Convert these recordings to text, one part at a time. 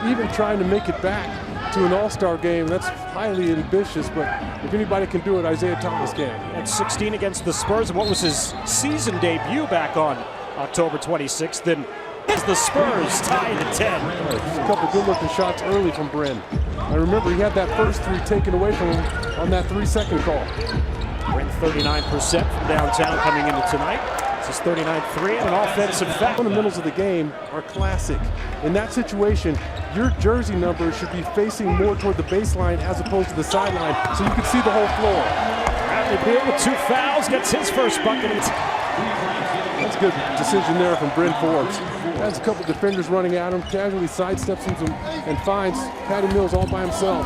even trying to make it back to an all-star game. That's highly ambitious, but if anybody can do it, Isaiah Thomas can. At 16 against the Spurs, and what was his season debut back on October 26th, then as the Spurs tie to 10. A couple good-looking shots early from Bryn. I remember he had that first three taken away from him on that 3-second call. Bryn 39% from downtown coming into tonight. This is 39-3 and an offensive foul. Fundamentals of the game are classic. In that situation, your jersey number should be facing more toward the baseline as opposed to the sideline, so you can see the whole floor. Bradley Beal with 2 fouls gets his first bucket. That's a good decision there from Bryn Forbes. Has a couple defenders running at him, casually sidesteps him and finds Patty Mills all by himself.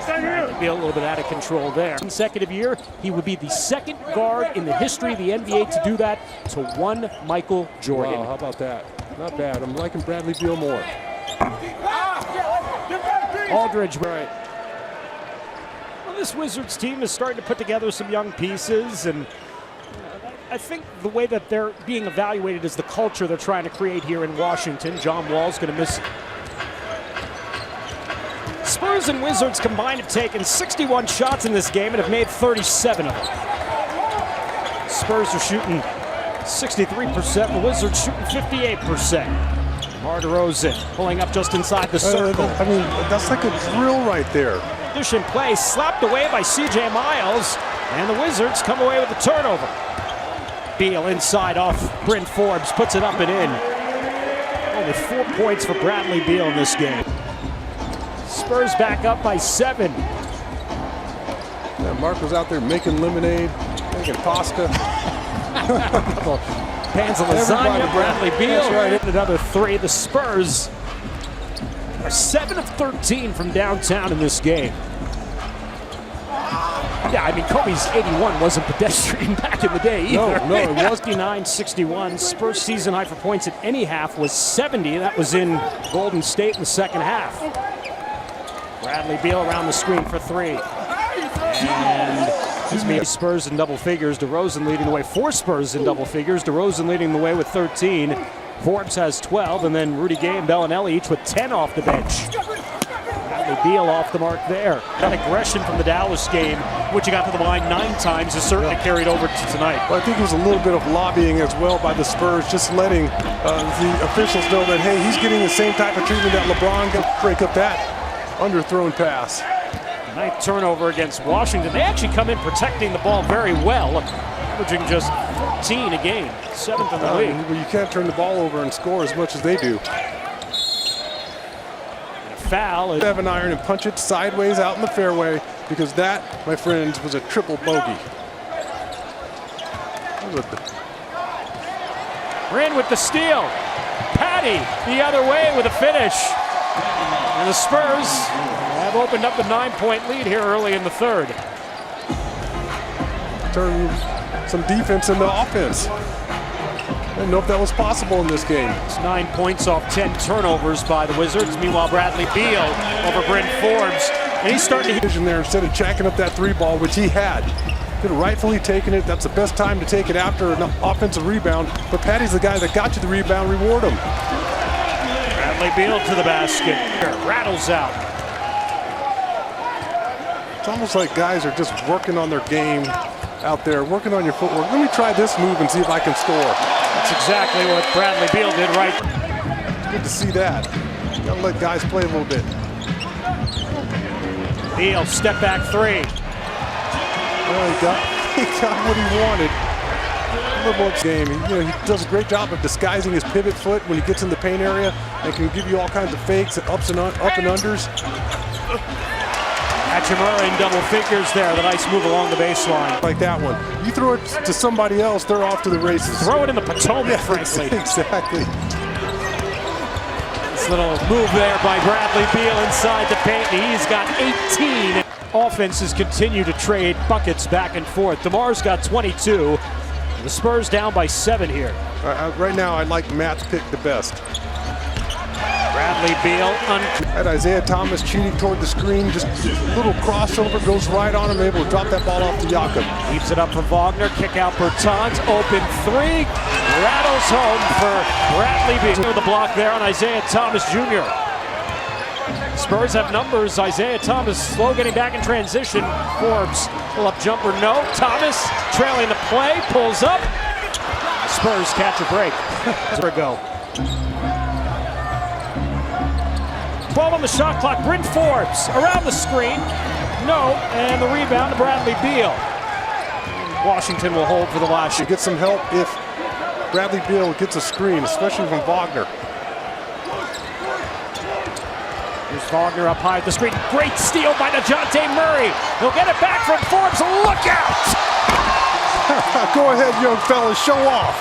Bradley Beal a little bit out of control there. Consecutive year, he would be the second guard in the history of the NBA to do that to one Michael Jordan. Wow, how about that? Not bad. I'm liking Bradley Beal more. Aldridge, right. Well, this Wizards team is starting to put together some young pieces, and I think the way that they're being evaluated is the culture they're trying to create here in Washington. John Wall's going to miss. Spurs and Wizards combined have taken 61 shots in this game and have made 37 of them. Spurs are shooting 63%, the Wizards shooting 58%. DeMar DeRozan pulling up just inside the circle. I mean, that's like a drill right there. Addition play slapped away by C.J. Miles, and the Wizards come away with the turnover. Beal inside off Bryn Forbes, puts it up and in. Only 4 points for Bradley Beal in this game. Spurs back up by 7. Yeah, Mark was out there making lemonade, making pasta. Pans of lasagna, Bradley Beal. That's right. Another 3. The Spurs are 7 of 13 from downtown in this game. Yeah, I mean, Kobe's 81 wasn't pedestrian back in the day either. No, it was 59-61. Spurs season high for points at any half was 70. That was in Golden State in the second half. Bradley Beal around the screen for 3. And this means Spurs in double figures. DeRozan leading the way. 4 Spurs in double figures. DeRozan leading the way with 13. Forbes has 12, and then Rudy Gay and Bellinelli each with 10 off the bench. Bradley Beal off the mark there. That aggression from the Dallas game, which he got to the line 9 times, is certainly carried over to tonight. Well, I think it was a little bit of lobbying as well by the Spurs, just letting the officials know that, hey, he's getting the same type of treatment that LeBron can break up that underthrown pass. 9th turnover against Washington. They actually come in protecting the ball very well, averaging just 14 a game, 7th in the league. Well, you can't turn the ball over and score as much as they do. Foul. 7 iron and punch it sideways out in the fairway, because that, my friends, was a triple bogey. Bryn with the steal. Patty the other way with a finish. And the Spurs have opened up a 9-point lead here early in the 3rd. Turn some defense into offense. I didn't know if that was possible in this game. It's 9 points off 10 turnovers by the Wizards. Meanwhile, Bradley Beal over Bryn Forbes. And he's starting to vision there instead of jacking up that 3-ball, which he had. Could have rightfully taken it. That's the best time to take it after an offensive rebound. But Patty's the guy that got you the rebound. Reward him. Bradley Beal to the basket. Rattles out. It's almost like guys are just working on their game out there, working on your footwork. Let me try this move and see if I can score. That's exactly what Bradley Beal did right. It's good to see that. You gotta let guys play a little bit. Beal, step back 3. Well, he got what he wanted. Game. He does a great job of disguising his pivot foot when he gets in the paint area and can give you all kinds of fakes, ups and unders. Hachimura in double figures there. The nice move along the baseline. Like that one. You throw it to somebody else, they're off to the races. Throw it in the Potomac, frankly. Exactly. This little move there by Bradley Beal inside the paint. He's got 18. Offenses continue to trade buckets back and forth. DeMar's got 22. The Spurs down by 7 here. Right now, I like Matt's pick the best. Bradley Beal. At Isaiah Thomas cheating toward the screen, just a little crossover, goes right on him, able to drop that ball off to Jakob. Leaves it up for Wagner, kick out Bertans, open 3, rattles home for Bradley Beal. With the block there on Isaiah Thomas Jr. Spurs have numbers. Isaiah Thomas slow getting back in transition. Forbes, pull up jumper, no. Thomas trailing the play, pulls up. Spurs catch a break. There we go. 12 on the shot clock. Bryn Forbes around the screen. No, and the rebound to Bradley Beal. Washington will hold for the last shot. Get some help if Bradley Beal gets a screen, especially from Wagner. Here's Wagner up high at the screen. Great steal by DeJounte Murray. He'll get it back from Forbes. Look out! Go ahead, young fellas, show off.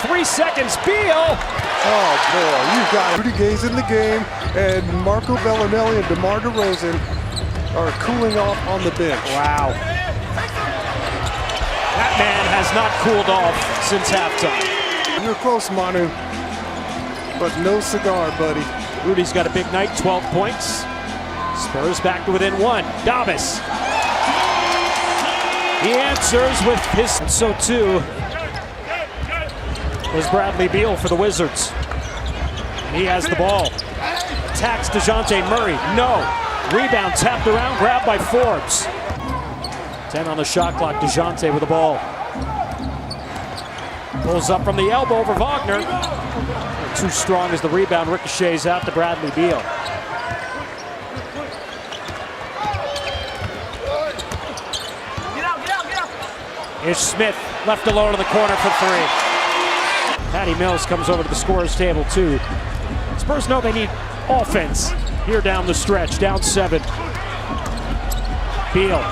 3 seconds. Beal. Oh boy, you got it. Rudy Gay's in the game, and Marco Bellinelli and DeMar DeRozan are cooling off on the bench. Wow. That man has not cooled off since halftime. You're close, Manu, but no cigar, buddy. Rudy's got a big night, 12 points. Spurs back to within 1. Davis. He answers with his, and so too was Bradley Beal for the Wizards. He has the ball. Attacks DeJounte Murray. No. Rebound tapped around, grabbed by Forbes. 10 on the shot clock. DeJounte with the ball. Pulls up from the elbow over Wagner. Too strong as the rebound ricochets out to Bradley Beal. Here's Smith left alone in the corner for 3. Patty Mills comes over to the scorer's table too. Spurs know they need offense here down the stretch, down 7. Beal,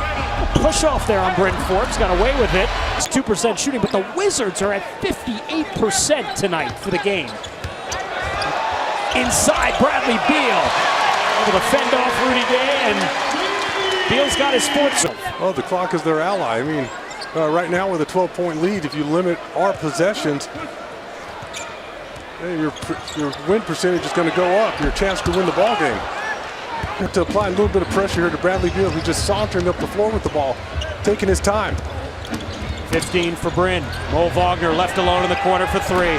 push off there on Bryn Forbes, got away with it. It's 2% shooting, but the Wizards are at 58% tonight for the game. Inside, Bradley Beal able to fend off Rudy Gay, and Beal's got his 4th. Oh, the clock is their ally. I mean, right now with a 12-point lead, if you limit our possessions, your win percentage is going to go up. Your chance to win the ball game. You have to apply a little bit of pressure here to Bradley Beal, who's just sauntering up the floor with the ball, taking his time. 15 for Bryn. Mo Wagner left alone in the corner for 3.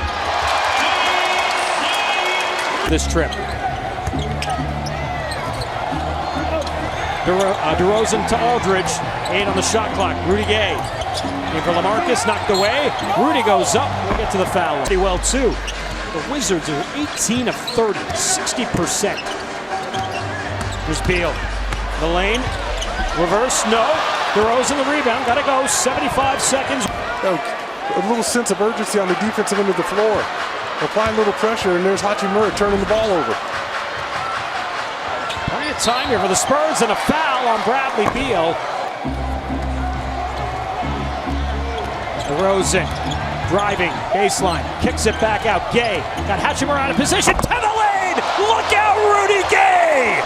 This trip. DeRozan to Aldridge. 8 on the shot clock. Rudy Gay. Came for LaMarcus, knocked away. Rudy goes up. We'll get to the foul. Pretty well, too. The Wizards are 18 of 30, 60%. Here's Beal. The lane. Reverse, no. DeRozan the rebound. Got to go. 75 seconds. A little sense of urgency on the defensive end of the floor. Applying a little pressure, and there's Hachimura turning the ball over. Plenty of time here for the Spurs, and a foul on Bradley Beal. DeRozan driving, baseline, kicks it back out. Gay got Hachimura out of position, to the lane! Look out, Rudy Gay!